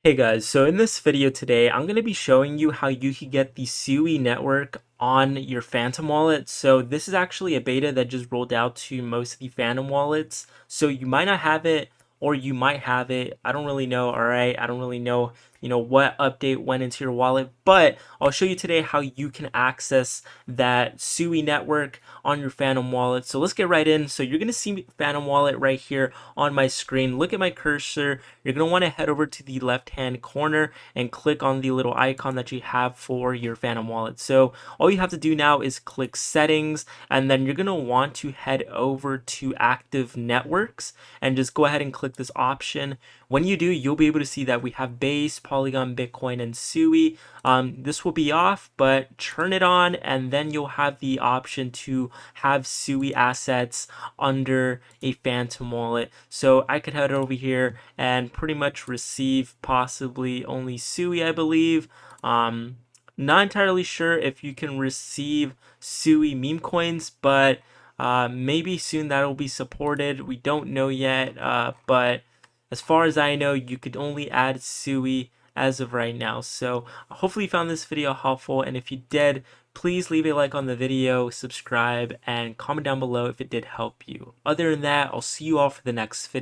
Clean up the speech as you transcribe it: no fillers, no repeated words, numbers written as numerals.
Hey guys, so in this video today, I'm going to be showing you how you can get the Sui Network on your Phantom wallet. So this is actually a beta that just rolled out to most of the Phantom wallets. So you might not have it or you might have it. I don't really know, all right? I don't really know, what update went into your wallet, but I'll show you today how you can access that Sui Network on your Phantom wallet. So let's get right in. So you're going to see Phantom wallet right here on my screen. Look at my cursor. You're going to want to head over to the left hand corner and click on the little icon that you have for your Phantom wallet. So all you have to do now is click settings, and then you're going to want to head over to active networks and just go ahead and click this option. When you do, you'll be able to see that we have Base, Polygon, Bitcoin, and Sui. This will be off, but turn it on, and then you'll have the option to have Sui assets under a Phantom wallet. So I could head over here and pretty much receive possibly only Sui, I believe. Not entirely sure if you can receive Sui meme coins, but maybe soon that will be supported. We don't know yet, but as far as I know, you could only add Sui as of right now. So hopefully you found this video helpful, and if you did, please leave a like on the video, subscribe, and comment down below if it did help you. Other than that, I'll see you all for the next video.